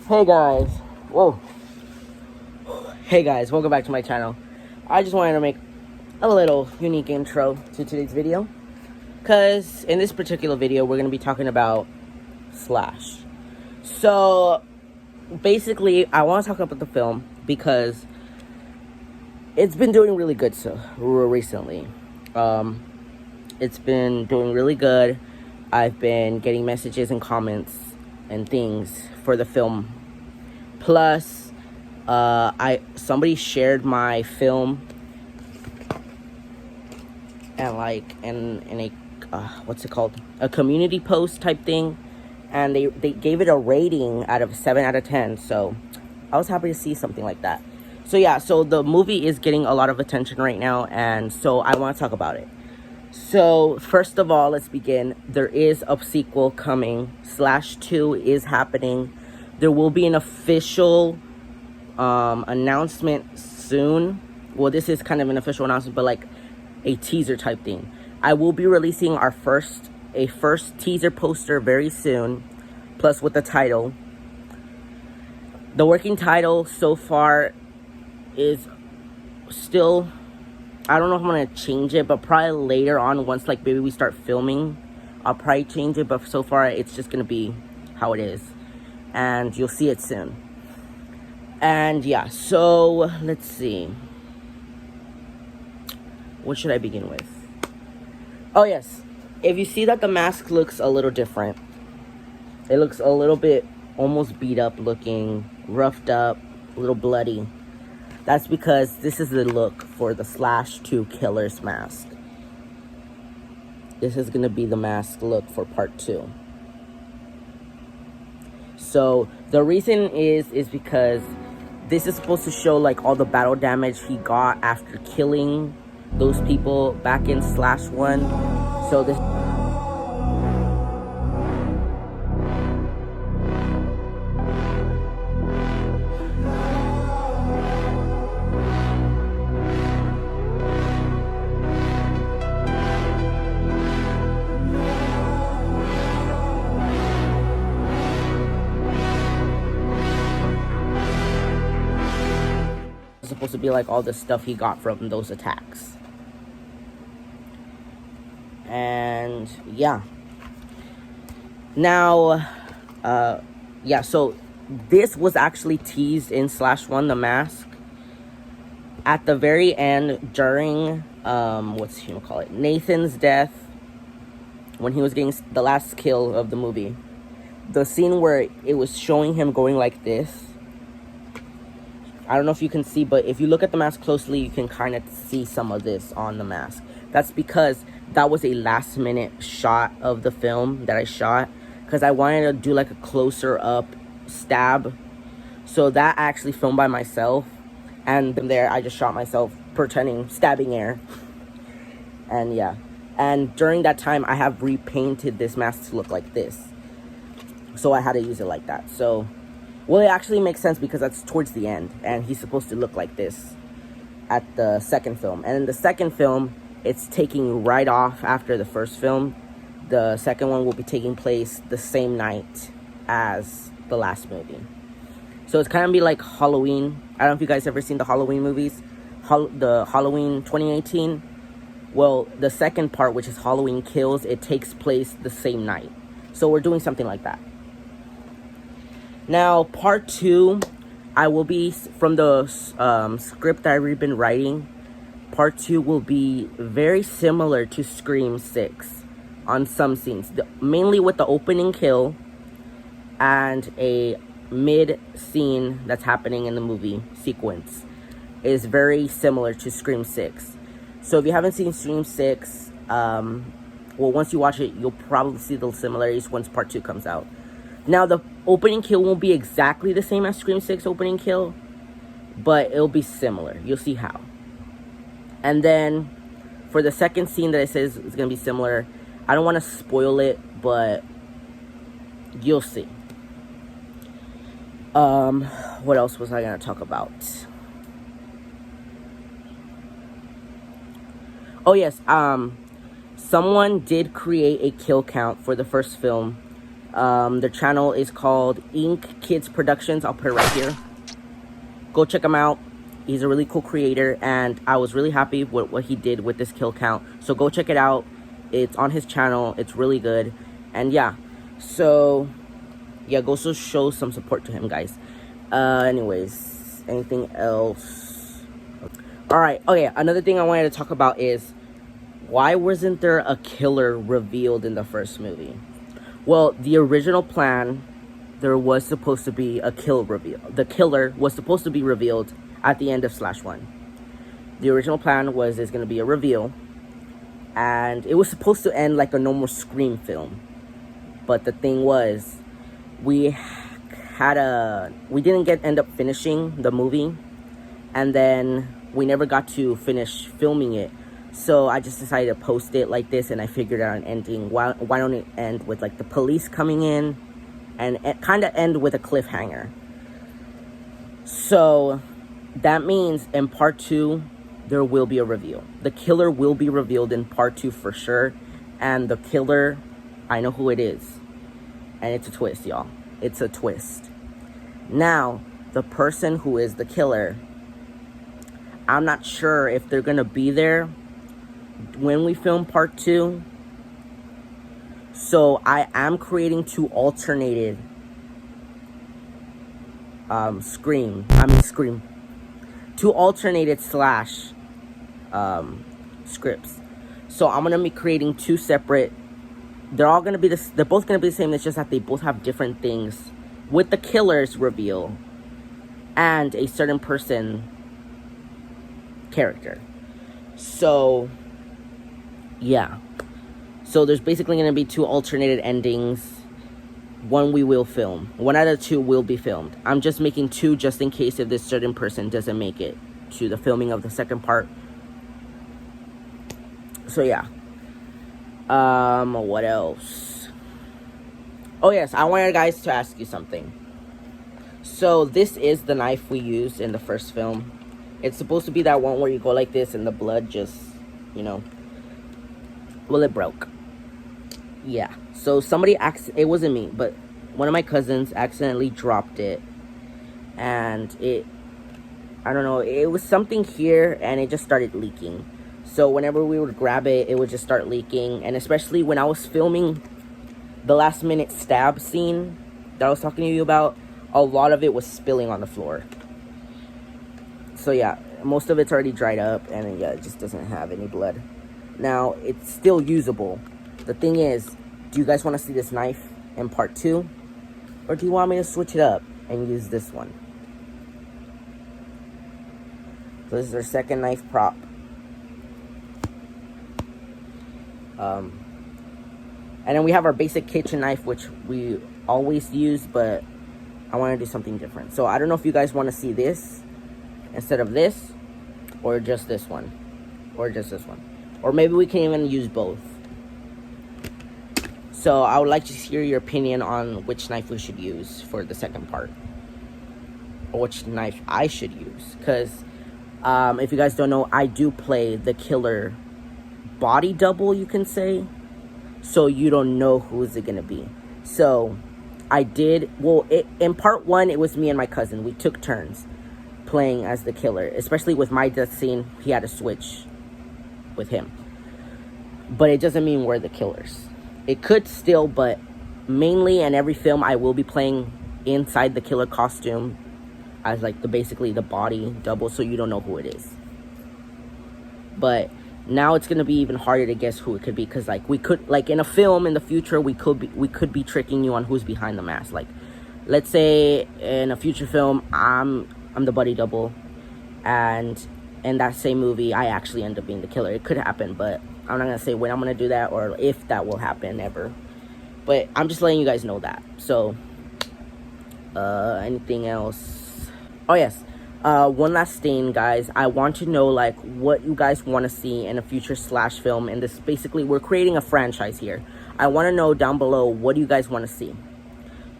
Hey guys, whoa. Hey guys, welcome back to my channel. I just wanted to make a little unique intro to today's video, because in this particular video we're going to be talking about Slash. So basically I want to talk about the film because it's been doing really good recently. It's been doing really good. I've been getting messages and comments and things for the film. Plus, somebody shared my film and in a what's it called, a community post type thing, and they gave it a rating out of 7 out of 10. So I was happy to see something like that. So yeah, so the movie is getting a lot of attention right now, and so I want to talk about it. So first of all, let's begin. There is a sequel coming. Slash 2 is happening. There will be an official announcement soon. Well, this is kind of an official announcement, but like a teaser type thing. I will be releasing a first teaser poster very soon, plus with the title. The working title so far is still, I don't know if I'm gonna change it, but probably later on, once like maybe we start filming, I'll probably change it. But so far it's just gonna be how it is, and you'll see it soon. And yeah, so let's see, what should I begin with? Oh yes, if you see that the mask looks a little different, it looks a little bit almost beat up looking, roughed up, a little bloody. That's because this is the look for the Slash 2 Killer's mask. This is going to be the mask look for part 2. So the reason is because this is supposed to show like all the battle damage he got after killing those people back in Slash 1. So this is supposed to be like all the stuff he got from those attacks. And yeah, now yeah, so this was actually teased in Slash 1, the mask, at the very end during Nathan's death, when he was getting the last kill of the movie. The scene where it was showing him going like this, I don't know if you can see, but if you look at the mask closely, you can kind of see some of this on the mask. That's because that was a last minute shot of the film that I shot, because I wanted to do like a closer up stab. So that I actually filmed by myself, and there I just shot myself pretending stabbing air. And yeah, and during that time I have repainted this mask to look like this, so I had to use it like that. So well, it actually makes sense because that's towards the end, and he's supposed to look like this at the second film. And in the second film, it's taking right off after the first film. The second one will be taking place the same night as the last movie. So it's kind of be like Halloween. I don't know if you guys ever seen the Halloween movies. The Halloween 2018. Well, the second part, which is Halloween Kills, it takes place the same night. So we're doing something like that. Now, part 2, I will be, from the script that I've been writing, part 2 will be very similar to Scream 6 on some scenes. Mainly with the opening kill and a mid scene that's happening in the movie sequence is very similar to Scream 6. So if you haven't seen Scream 6, well, once you watch it, you'll probably see the similarities once part 2 comes out. Now, the opening kill won't be exactly the same as Scream 6 opening kill, but it'll be similar. You'll see how. And then, for the second scene that it says is going to be similar, I don't want to spoil it, but you'll see. What else was I going to talk about? Oh, yes, someone did create a kill count for the first film, The channel is called Ink Kids Productions. I'll put it right here. Go check him out. He's a really cool creator, and I was really happy with what he did with this kill count. So go check it out. It's on his channel. It's really good. And yeah, so yeah, go show some support to him, guys. Anyways, anything else? All right. Okay, another thing I wanted to talk about is why wasn't there a killer revealed in the first movie? Well, the original plan, there was supposed to be a kill reveal. The killer was supposed to be revealed at the end of /1. The original plan was there's going to be a reveal, and it was supposed to end like a normal Scream film. But the thing was, we didn't end up finishing the movie, and then we never got to finish filming it. So I just decided to post it like this, and I figured out an ending. Why don't it end with like the police coming in, and it kind of end with a cliffhanger? So that means in part 2, there will be a reveal. The killer will be revealed in part 2 for sure. And the killer, I know who it is. And it's a twist, y'all. It's a twist. Now, the person who is the killer, I'm not sure if they're going to be there when we film part 2. So I am creating 2 alternated Scream. 2 alternated / scripts. So I'm gonna be creating 2 separate. They're both gonna be the same. It's just that they both have different things with the killer's reveal and a certain person character. So yeah. So there's basically gonna be 2 alternated endings. One we will film. One out of 2 will be filmed. I'm just making 2 just in case if this certain person doesn't make it to the filming of the second part. So yeah. What else? Oh yes, I wanted guys to ask you something. So this is the knife we used in the first film. It's supposed to be that one where you go like this and the blood just, well, it broke. Yeah, so somebody it wasn't me, but one of my cousins accidentally dropped it, and I don't know, it was something here, and it just started leaking. So whenever we would grab it, it would just start leaking, and especially when I was filming the last minute stab scene that I was talking to you about, a lot of it was spilling on the floor. So yeah, most of it's already dried up, and yeah, it just doesn't have any blood. Now, it's still usable. The thing is, do you guys want to see this knife in part 2? Or do you want me to switch it up and use this one? So this is our second knife prop. And then we have our basic kitchen knife, which we always use, but I want to do something different. So I don't know if you guys want to see this instead of this, or just this one, or just this one. Or maybe we can even use both. So I would like to hear your opinion on which knife we should use for the second part. Or which knife I should use. Because if you guys don't know, I do play the killer body double, you can say. So you don't know who is it going to be. So I did, in part 1, it was me and my cousin. We took turns playing as the killer. Especially with my death scene, he had to switch with him. But it doesn't mean we're the killers. It could still, but mainly in every film I will be playing inside the killer costume as like basically the body double, so you don't know who it is. But now it's gonna be even harder to guess who it could be, because like we could, like in a film in the future, we could be tricking you on who's behind the mask. Like let's say in a future film I'm the buddy double, and in that same movie I actually end up being the killer. It could happen, but I'm not gonna say when I'm gonna do that or if that will happen ever. But I'm just letting you guys know that. So anything else? Oh yes, one last thing, guys. I want to know like what you guys want to see in a future slash film. And this basically, we're creating a franchise here. I want to know down below, what do you guys want to see?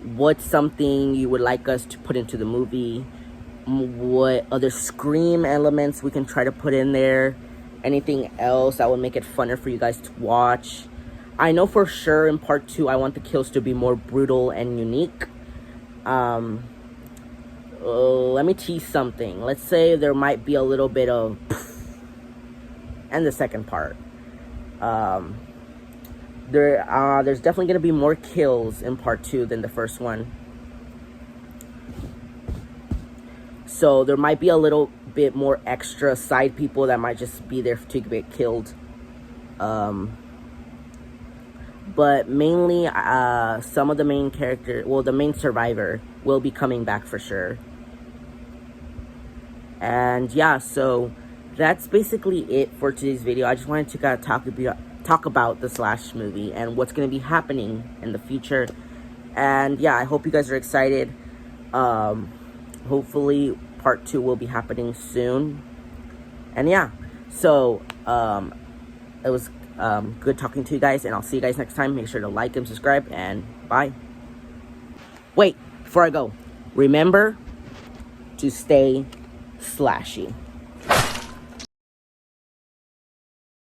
What's something you would like us to put into the movie? What other Scream elements we can try to put in there? Anything else that would make it funner for you guys to watch? I know for sure in part 2 I want the kills to be more brutal and unique. Let me tease something. Let's say there might be a little bit of and the second part. There's definitely gonna be more kills in part 2 than the first one. So there might be a little bit more extra side people that might just be there to get killed. But mainly, some of the main character, well, the main survivor will be coming back for sure. And yeah, so that's basically it for today's video. I just wanted to kind of talk about the Slash movie and what's going to be happening in the future. And yeah, I hope you guys are excited. Hopefully part 2 will be happening soon. And yeah, so it was good talking to you guys, and I'll see you guys next time. Make sure to like and subscribe, and bye. Wait, before I go, remember to stay slashy.